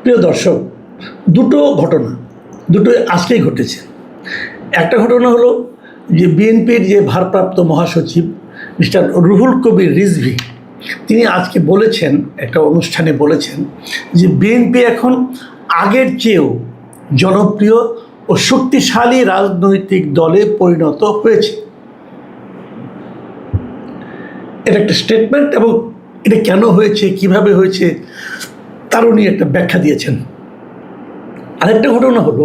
প্রিয় দর্শক, দুটোই আজকেই ঘটেছে। একটা ঘটনা হলো যে বিএনপির যে ভারপ্রাপ্ত মহাসচিব মিস্টার রুহুল কবির রিজভী তিনি আজকে বলেছেন, একটা অনুষ্ঠানে বলেছেন যে বিএনপি এখন আগের চেয়েও জনপ্রিয় ও শক্তিশালী রাজনৈতিক দলে পরিণত হয়েছে। এটা একটা স্টেটমেন্ট, এবং এটা কেন হয়েছে, কিভাবে হয়েছে, তারও নিয়ে একটা ব্যাখ্যা দিয়েছেন। আরেকটা ঘটনা হলো,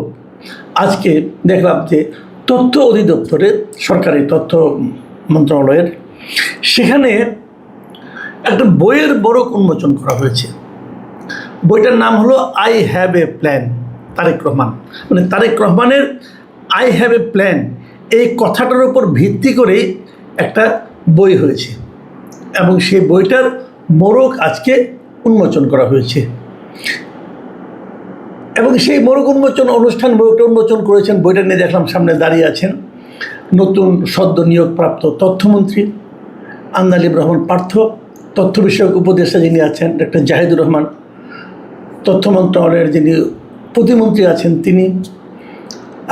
আজকে দেখলাম যে তথ্য অধিদপ্তরে, সরকারি তথ্য মন্ত্রণালয়ের, সেখানে একটা বইয়ের বড় উন্মোচন করা হয়েছে। বইটার নাম হলো I have a plan, Tarique Rahman. মানে তারেক রহমানের আই হ্যাভ এ প্ল্যান এই কথাটার উপর ভিত্তি করেই একটা বই হয়েছে, এবং সেই বইটার মোড়ক আজকে উন্মোচন করা হয়েছে। এবং সেই মোড়ক উন্মোচন অনুষ্ঠান, বইটা উন্মোচন করেছেন, বইটা নিয়ে দেখলাম সামনে দাঁড়িয়ে আছেন নতুন সদ্য নিয়োগপ্রাপ্ত তথ্যমন্ত্রী আন্দালিব রহমান পার্থ, তথ্য বিষয়ক উপদেষ্টা যিনি আছেন ডক্টর জাহিদুর রহমান, তথ্য মন্ত্রণালয়ের যিনি প্রতিমন্ত্রী আছেন তিনি,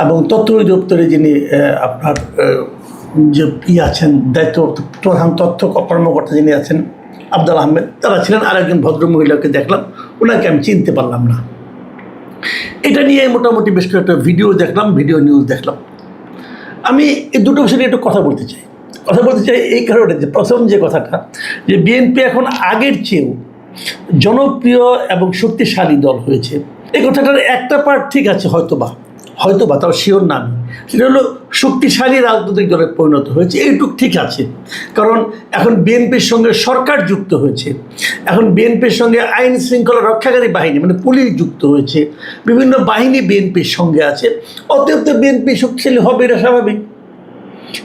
এবং তথ্য অধিদপ্তরে যিনি আপনার যে আছেন দায়িত্ব প্রধান তথ্য কর্মকর্তা যিনি আছেন আবদুল আহমেদ, তারা ছিলেন। আর একজন ভদ্রমহিলাকে দেখলাম, ওনাকে আমি চিনতে পারলাম না। এটা নিয়ে মোটামুটি বেশ কয়েকটা ভিডিও দেখলাম, ভিডিও নিউজ দেখলাম। আমি এই দুটো বিষয় নিয়ে একটু কথা বলতে চাই এই কারণে যে প্রথম যে কথাটা, যে বিএনপি এখন আগের চেয়েও জনপ্রিয় এবং শক্তিশালী দল হয়েছে, এই কথাটার একটা পার্ট ঠিক আছে, হয়তোবা তাও শিওর না আমি, সেটা হলো শক্তিশালী রাজনৈতিক দলে পরিণত হয়েছে, এইটুক ঠিক আছে। কারণ এখন বিএনপির সঙ্গে সরকার যুক্ত হয়েছে, এখন বিএনপির সঙ্গে আইন শৃঙ্খলা রক্ষাকারী বাহিনী মানে পুলিশ যুক্ত হয়েছে, বিভিন্ন বাহিনী বিএনপির সঙ্গে আছে, অতএব তো বিএনপি শক্তিশালী হবে, এটা স্বাভাবিক।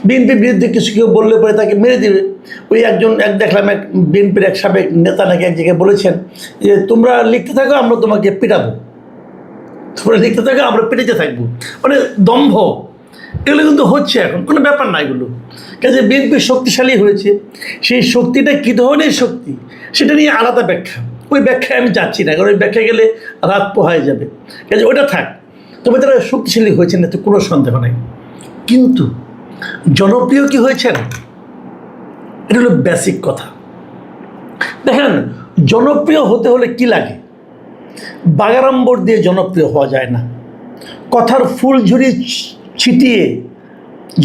বিএনপির বিরুদ্ধে কিছু কেউ বললে পরে তাকে মেরে দেবে। ওই দেখলাম এক বিএনপির এক সাবেক নেতা নাকি এক জায়গায় বলেছেন যে তোমরা লিখতে থাকো, আমরা তোমাকে পিটাবো, তোমরা লিখতে থাকো, আমরা পেটেতে থাকবো। মানে দম্ভ, এগুলো কিন্তু হচ্ছে, এখন কোনো ব্যাপার না এগুলো। কাজে বিএনপি শক্তিশালী হয়েছে, সেই শক্তিটা কী ধরনের শক্তি সেটা নিয়ে আলাদা ব্যাখ্যা, ওই ব্যাখ্যায় আমি যাচ্ছি না, কারণ ওই ব্যাখ্যা গেলে রাত পোহায় যাবে। কাজে ওটা থাক, তবে তারা শক্তিশালী হয়েছেন এতে কোনো সন্দেহ নেই। কিন্তু জনপ্রিয় কি হয়েছেন, এটা হলো বেসিক কথা। দেখেন, জনপ্রিয় হতে হলে কি লাগে? বাগাড়ম্বর দিয়ে জনপ্রিয় হওয়া যায় না, কথার ফুলঝুরি ছিটিয়ে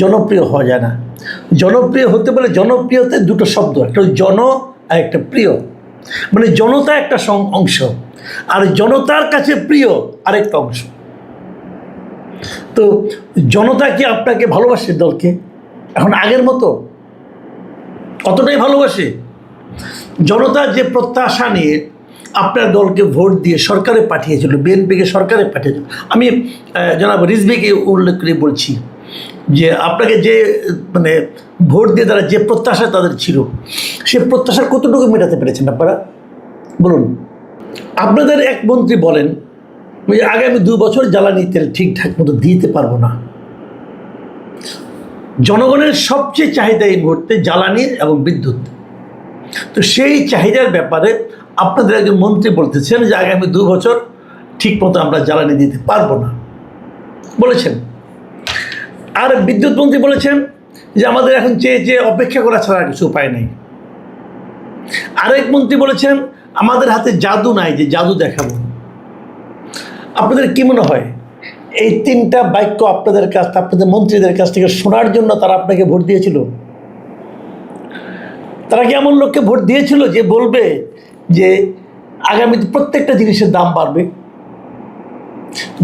জনপ্রিয় হওয়া যায় না। জনপ্রিয় হতে বলে জনপ্রিয়তে দুটো শব্দ, একটা জন আর একটা প্রিয়। মানে জনতা একটা অংশ, আর জনতার কাছে প্রিয় আরেকটা অংশ। তো জনতা কি আপনাকে ভালোবাসে দলকে এখন আগের মতো? কতটাই ভালোবাসে? জনতা যে প্রত্যাশা নিয়ে আপনার দলকে ভোট দিয়ে সরকারে পাঠিয়েছিল, বিএনপিকে সরকারে পাঠিয়েছিল, আমি জনাব রিজভীকে উল্লেখ করে বলছি যে আপনাকে যে মানে ভোট দিয়ে তারা যে প্রত্যাশা তাদের ছিল, সে প্রত্যাশার কতটুকু মেটাতে পেরেছেন আপনারা বলুন? আপনাদের এক মন্ত্রী বলেন যে আগামী 2 বছর জ্বালানি তেল ঠিকঠাক মতো দিতে পারবো না। জনগণের সবচেয়ে চাহিদা এই মুহূর্তে জ্বালানি এবং বিদ্যুৎ। তো সেই চাহিদার ব্যাপারে আপনাদের একজন মন্ত্রী বলতেছেন যে আগামী 2 বছর ঠিক মতো আমরা জ্বালানি দিতে পারবো না বলেছেন। আর বিদ্যুৎ মন্ত্রী বলেছেন যে আমাদের এখন চেয়ে অপেক্ষা করা ছাড়া কিছু উপায় নেই। আরেক মন্ত্রী বলেছেন আমাদের হাতে জাদু নাই যে জাদু দেখাবো। আপনাদের কি মনে হয় এই 3টা বাক্য আপনাদের মন্ত্রীদের কাছ থেকে শোনার জন্য তারা আপনাকে ভোট দিয়েছিল? তারা কি এমন লোককে ভোট দিয়েছিল যে বলবে যে আগামীতে প্রত্যেকটা জিনিসের দাম বাড়বে?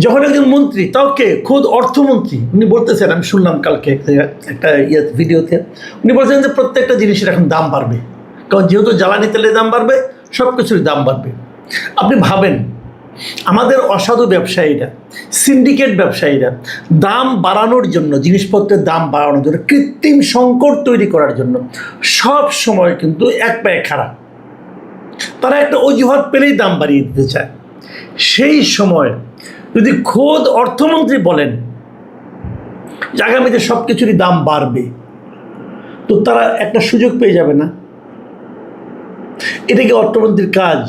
যখন একজন মন্ত্রী, তাও কে, খোদ অর্থমন্ত্রী, উনি বলতেছেন, আমি শুনলাম কালকে একটা ভিডিওতে, উনি বলছেন যে প্রত্যেকটা জিনিসের এখন দাম বাড়বে, কারণ যেহেতু জ্বালানি তেলের দাম বাড়বে, সব কিছুর দাম বাড়বে। আপনি ভাবেন, আমাদের অসাধু ব্যবসায়ীরা, সিন্ডিকেট ব্যবসায়ীরা দাম বাড়ানোর জন্য, জিনিসপত্রের দাম বাড়ানোর জন্য, কৃত্রিম সংকট তৈরি করার জন্য সব সময় কিন্তু এক পায়ে খারাপ। তারা একটা অজুহাত পেলেই দাম বাড়িয়ে দিতে চায়। সেই সময় যদি খোদ অর্থমন্ত্রী বলেন যে আগামীতে সব কিছুরই দাম বাড়বে, তো তারা একটা সুযোগ পেয়ে যাবে না? এটা কি অর্থমন্ত্রীর কাজ?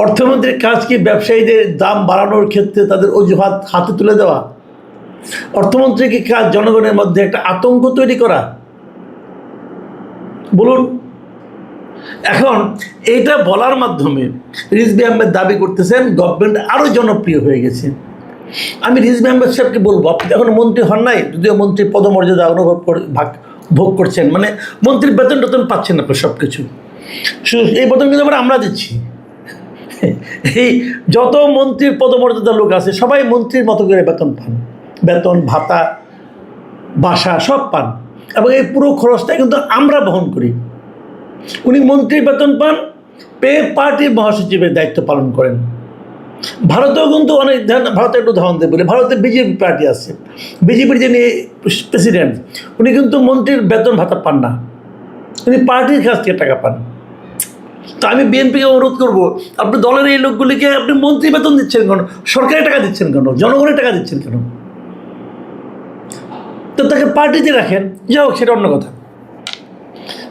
অর্থমন্ত্রীর কাজ কি ব্যবসায়ীদের দাম বাড়ানোর ক্ষেত্রে তাদের অজুহাত হাতে তুলে দেওয়া? অর্থমন্ত্রীর কি কাজ জনগণের মধ্যে একটা আতঙ্ক তৈরি করা? বলুন। এখন এইটা বলার মাধ্যমে রিজভী আহমেদ দাবি করতেছেন গভর্নমেন্ট আরও জনপ্রিয় হয়ে গেছে। আমি রিজভী আহমেদ সাহেবকে বলবো, আপনি এখন মন্ত্রী হন নাই, যদিও মন্ত্রী পদমর্যাদা ভোগ করছেন, মানে মন্ত্রীর বেতন টেতন পাচ্ছেন আপনি সব কিছু, এই বেতন কিন্তু আমরা দিচ্ছি। এই যত মন্ত্রীর পদমর্যাদার লোক আছে সবাই মন্ত্রীর মতো করে বেতন পান, বেতন ভাতা বাসা সব পান, এবং এই পুরো খরচটা কিন্তু আমরা বহন করি। উনি মন্ত্রীর বেতন পান, পেয়ে পার্টির মহাসচিবের দায়িত্ব পালন করেন। ভারতেও কিন্তু অনেক, ভারতে একটু উদাহরণ দেবে বলে, ভারতে বিজেপি পার্টি আছে, বিজেপির যিনি প্রেসিডেন্ট উনি কিন্তু মন্ত্রীর বেতন ভাতা পান না, উনি পার্টির কাছ থেকে টাকা পান। তো আমি বিএনপিকে অনুরোধ করবো, আপনি দলের এই লোকগুলিকে আপনি মন্ত্রী বেতন দিচ্ছেন কেন, সরকারি টাকা দিচ্ছেন কেন, জনগণের টাকা দিচ্ছেন কেন? তো তাকে পার্টিতে রাখেন, যাই হোক, সেটা অন্য কথা।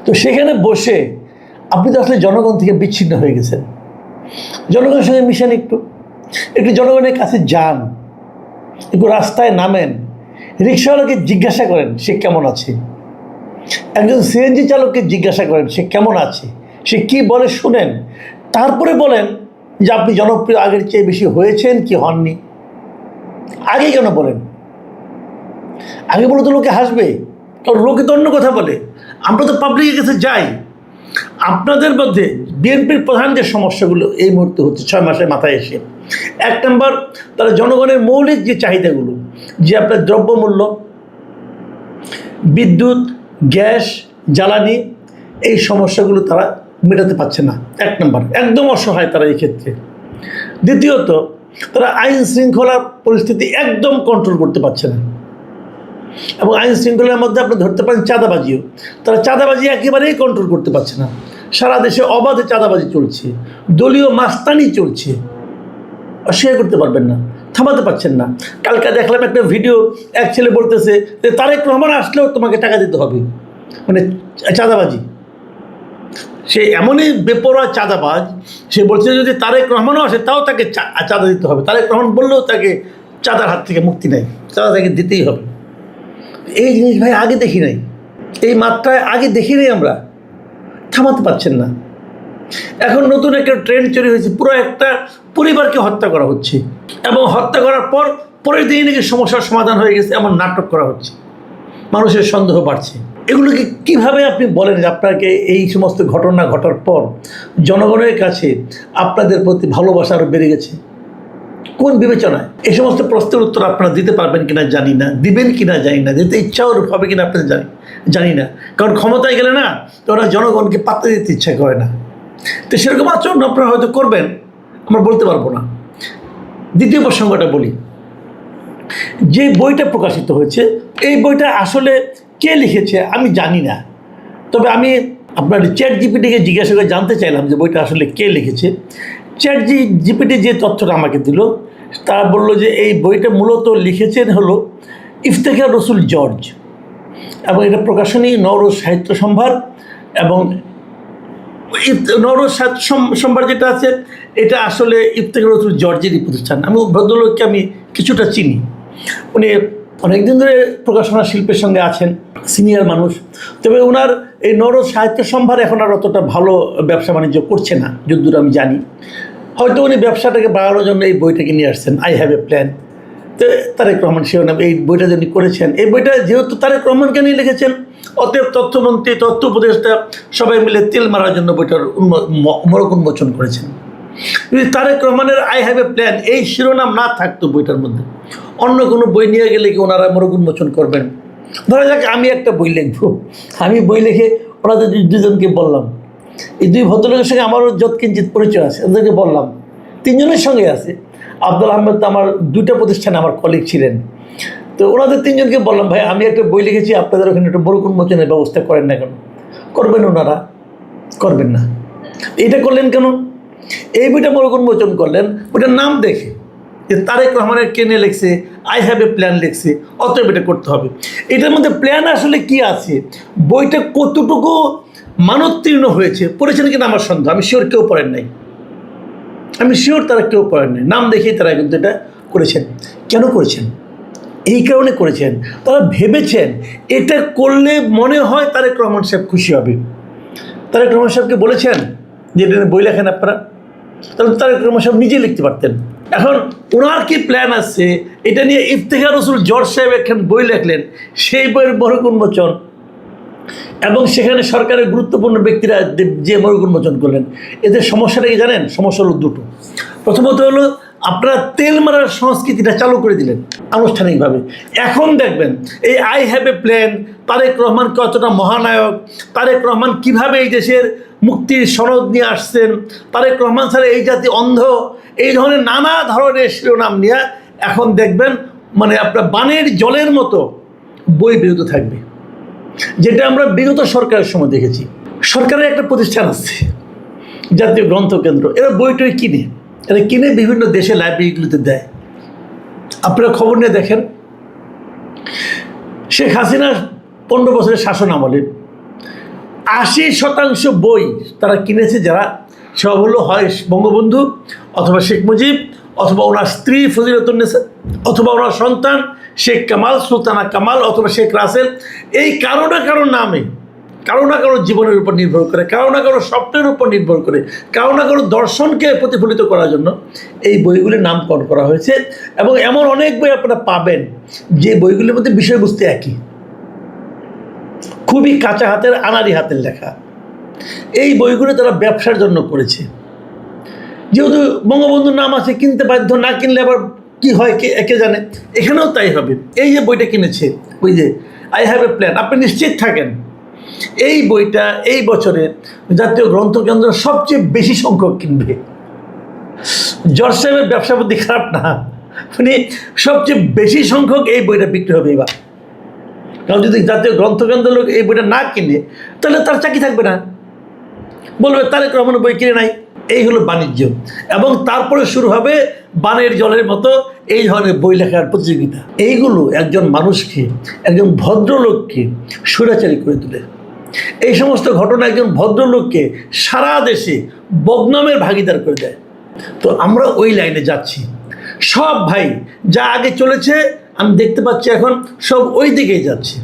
তো সেখানে বসে আপনি তো আসলে জনগণ থেকে বিচ্ছিন্ন হয়ে গেছেন। জনগণের সঙ্গে মিশেন, একটু জনগণের কাছে যান, একটু রাস্তায় নামেন, রিক্সাওয়ালাকে জিজ্ঞাসা করেন সে কেমন আছে, একজন সিএনজি চালককে জিজ্ঞাসা করেন সে কেমন আছে, সে কি বলে শুনেন, তারপরে বলেন যে আপনি জনপ্রিয় আগের চেয়ে বেশি হয়েছেন কি হননি। আগে কেন বলেন? আগে বলে তো লোকে হাসবে, কারণ লোকে তো অন্য কথা বলে। আমরা তো পাবলিকের কাছে যাই। আপনাদের মধ্যে বিএনপির প্রধান যে সমস্যাগুলো এই মুহূর্তে হচ্ছে 6 মাসের মাথায় এসে, 1 নম্বর, তারা জনগণের মৌলিক যে চাহিদাগুলো, যে আপনার দ্রব্যমূল্য, বিদ্যুৎ, গ্যাস, জ্বালানি, এই সমস্যাগুলো তারা মেটাতে পারছে না। 1 নম্বর, একদম অসহায় তারা এই ক্ষেত্রে। দ্বিতীয়ত, তারা আইন শৃঙ্খলার পরিস্থিতি একদম কন্ট্রোল করতে পারছে না, এবং আইন শৃঙ্খলার মধ্যে আপনি ধরতে পারেন চাঁদাবাজিও, তারা চাঁদাবাজি একেবারেই কন্ট্রোল করতে পারছে না। সারা দেশে অবাধে চাঁদাবাজি চলছে, দলীয় মাস্তানি চলছে, অস্বীকার করতে পারবেন না, থামাতে পারছেন না। কালকে দেখলাম একটা ভিডিও, এক ছেলে বলতেছে যে তারেক রহমান আসলেও তোমাকে টাকা দিতে হবে, মানে চাঁদাবাজি। সে এমনই বেপরোয়া চাঁদাবাজ, সে বলছে যদি তারেক রহমানও আসে তাও তাকে চাঁদা দিতে হবে, তারেক রহমান বললেও তাকে চাঁদার হাত থেকে মুক্তি নেই, চাঁদা তাকে দিতেই হবে। এই জিনিস ভাই আগে দেখি নাই, এই মাত্রায় আগে দেখি নাই আমরা, থামাতে পারছেন না। এখন নতুন একটা ট্রেন্ড তৈরি হয়েছে, পুরো একটা পরিবারকে হত্যা করা হচ্ছে, এবং হত্যা করার পর পরের দিনই নাকি সমস্যার সমাধান হয়ে গেছে এমন নাটক করা হচ্ছে, মানুষের সন্দেহ বাড়ছে। এগুলোকে কিভাবে আপনি বলেন যে আপনাকে এই সমস্ত ঘটনা ঘটার পর জনগণের কাছে আপনাদের প্রতি ভালোবাসা আরও বেড়ে গেছে? কোন বিবেচনায়? এই সমস্ত প্রশ্নের উত্তর আপনারা দিতে পারবেন কিনা জানি না, দিবেন কিনা জানি না, দিতে ইচ্ছাও হবে কিনা আপনাদের জানি না। কারণ ক্ষমতায় গেলে না তো ওরা জনগণকে পাত্তা দিতে ইচ্ছা করে না। তো সেরকম আচরণ আপনারা হয়তো করবেন, আমরা বলতে পারবো না। দ্বিতীয় প্রসঙ্গটা বলি, যে বইটা প্রকাশিত হয়েছে এই বইটা আসলে কে লিখেছে আমি জানি না, তবে আমি আপনার চ্যাট জিপিটিকে জিজ্ঞাসা করে জানতে চাইলাম যে বইটা আসলে কে লিখেছে। চ্যাট জিপিটি যে তথ্যটা আমাকে দিল, তারা বলল যে এই বইটা মূলত লিখেছেন হলো ইফতেখার রসুল জর্জ, এবং এটা প্রকাশনী নওরোজ সাহিত্য সম্ভার, এবং নওরোজ সাহিত্য সম্ভার যেটা আছে এটা আসলে ইফতেখার রসুল জর্জেরই প্রতিষ্ঠান। আমি ভদ্রলোককে আমি কিছুটা চিনি, উনি অনেকদিন ধরে প্রকাশনা শিল্পের সঙ্গে আছেন, সিনিয়র মানুষ। তবে ওনার এই নওরোজ সাহিত্য সম্ভার এখন আর অতটা ভালো ব্যবসা বাণিজ্য করছে না যদ্দূর আমি জানি। হয়তো উনি ব্যবসাটাকে বাড়ানোর জন্য এই বইটাকে নিয়ে আসছেন, আই হ্যাভ এ প্ল্যান। তো তারেক রহমান শিরোনাম এই বইটা যিনি করেছেন, এই বইটা যেহেতু তারেক রহমানকে নিয়ে লিখেছেন, অতএব তথ্যমন্ত্রী, তথ্য উপদেষ্টা সবাই মিলে তেল মারার জন্য বইটার মোড়ক উন্মোচন করেছেন। যদি তারেক রহমানের আই হ্যাভ এ প্ল্যান এই শিরোনাম না থাকতো বইটার মধ্যে, অন্য কোনো বই নিয়ে গেলে কি ওনারা মোড়ক উন্মোচন করবেন? ধরা যাক আমি একটা বই লিখব, আমি বই লিখে ওনাদের দুজনকে বললাম, এই দুই ভদ্রলোকের সঙ্গে আমারও যৎকিঞ্চিত পরিচয় আছে, ওদেরকে বললাম, 3 জনের সঙ্গে আছে। আব্দুল আহমেদ আমার 2টা প্রতিষ্ঠানে আমার কলিগ ছিলেন, তো ওনাদের 3 জনকে বললাম, ভাই আমি একটা বই লিখেছি, আপনাদের ওখানে একটা মোড়ক উন্মোচনের ব্যবস্থা করেন না কেন? করবেন ওনারা? করবেন না। এটা করলেন কেন? এই বইটা মোড়ক উন্মোচন করলেন ওইটার নাম দেখে যে তারেক রহমানের কে নিয়ে লিখছে, আই হ্যাভ এ প্ল্যান লিখছে, অতএব এটা করতে হবে। এটার মধ্যে প্ল্যান আসলে কি আছে, বইটা কতটুকু মানোত্তীর্ণ হয়েছে, পড়েছেন কিনা আমার সন্দেহ, আমি শিওর কেউ পড়েন নাই। আমি শিওর তারা কেউ পড়েন নাই, নাম দেখেই তারা কিন্তু এটা করেছেন। কেন করেছেন? এই কারণে করেছেন, তারা ভেবেছেন এটা করলে মনে হয় তারেক রহমান সাহেব খুশি হবে। তারেক রহমান সাহেবকে বলেছেন যে এটা বই লেখেন আপনারা, তাহলে তারেক রহমান সাহেব নিজে লিখতে পারতেন। এখন ওনার কি প্ল্যান আছে এটা নিয়ে? ইফতেখার রসুল জর্জ সাহেব একখান বই লেখলেন, সেই বইয়ের মরক উন্মোচন, এবং সেখানে সরকারের গুরুত্বপূর্ণ ব্যক্তিরা যে মরক উন্মোচন করলেন। এদের সমস্যাটা কি জানেন? সমস্যা হলো দুটো। প্রথমত হলো আপনারা তেল মারার সংস্কৃতিটা চালু করে দিলেন আনুষ্ঠানিকভাবে। এখন দেখবেন এই I have a plan, Tarique Rahman কতটা মহানায়ক, তারেক রহমান কিভাবে এই দেশের মুক্তির সনদ নিয়ে আসছেন, তারেক রহমান ছাড়া এই জাতি অন্ধ, এই ধরনের নানা ধরনের শিরোনাম নিয়ে এখন দেখবেন মানে আপনার বানের জলের মতো বই বিরত থাকবে, যেটা আমরা বিগত সরকারের সময় দেখেছি। সরকারের একটা প্রতিষ্ঠান আছে জাতীয় গ্রন্থ কেন্দ্র, এরা বইটই কিনে, এরা কিনে বিভিন্ন দেশে লাইব্রেরিগুলোতে দেয়। আপনারা খবর নিয়ে দেখেন, শেখ হাসিনার 15 বছরের শাসন আমলে 80% বই তারা কিনেছে যারা, সব হলো হয় বঙ্গবন্ধু অথবা শেখ মুজিব অথবা ওনার স্ত্রী ফজিলাতুন্নেসা অথবা ওনার সন্তান শেখ কামাল, সুলতানা কামাল অথবা শেখ রাসেল। এই কারো না কারো নামে, কারো না কারো জীবনের উপর নির্ভর করে, কারো না কারো স্বপ্নের উপর নির্ভর করে, কারো না কারো দর্শনকে প্রতিফলিত করার জন্য এই বইগুলির নামকরণ করা হয়েছে। এবং এমন অনেক বই আপনারা পাবেন যে বইগুলির মধ্যে বিষয়বস্তু একই, খুবই কাঁচা হাতের আনাড়ি হাতের লেখা। এই বইগুলো তারা ব্যবসার জন্য করেছে। যেহেতু বঙ্গবন্ধুর নাম আছে, কিনতে বাধ্য, না কিনলে আবার কি হয় একে জানে। এখানেও তাই হবে। এই যে বইটা কিনেছে, ওই যে আই হ্যাভ এ প্ল্যান, আপনি নিশ্চিত থাকেন এই বইটা এই বছরে জাতীয় গ্রন্থকেন্দ্র সবচেয়ে বেশি সংখ্যক কিনবে। জর্জ সাহেবের ব্যবসা বুদ্ধি খারাপ না, মানে সবচেয়ে বেশি সংখ্যক এই বইটা বিক্রি হবে এবার। কারণ যদি জাতীয় গ্রন্থকেন্দ্র লোক এই বইটা না কিনে তাহলে তার চাকরি থাকবে না, বলবে তারেক রহমানের বই কিনে নাই। এই হলো বাণিজ্য। এবং তারপরে শুরু হবে বানের জলের মতো এই ধরনের বই লেখার প্রতিযোগিতা। এইগুলো একজন মানুষকে, একজন ভদ্রলোককে স্বৈরাচারী করে তোলে। এই সমস্ত ঘটনা একজন ভদ্রলোককে সারা দেশে বদনামের ভাগিদার করে দেয়। তো আমরা ওই লাইনে যাচ্ছি। সব ভাই যা আগে চলেছে আমি দেখতে পাচ্ছি এখন সব ওই দিকেই যাচ্ছে।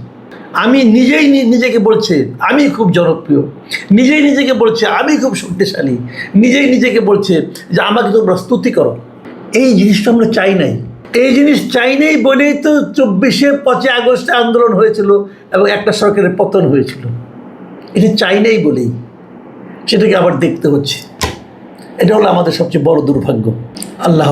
আমি নিজেই নিজেকে বলছে আমি খুব জনপ্রিয়, নিজেই নিজেকে বলছে আমি খুব শক্তিশালী, নিজেই নিজেকে বলছে যে আমাকে তোমরা স্তুতি করো। এই জিনিসটা আমরা চাই নাই। এই জিনিস চাই নাই বলেই তো 25 আগস্টে আন্দোলন হয়েছিল এবং একটা সরকারের পতন হয়েছিল। এটা চাই নাই বলেই সেটাকে আবার দেখতে হচ্ছে। এটা হলো আমাদের সবচেয়ে বড় দুর্ভাগ্য। আল্লাহ হাফেজ।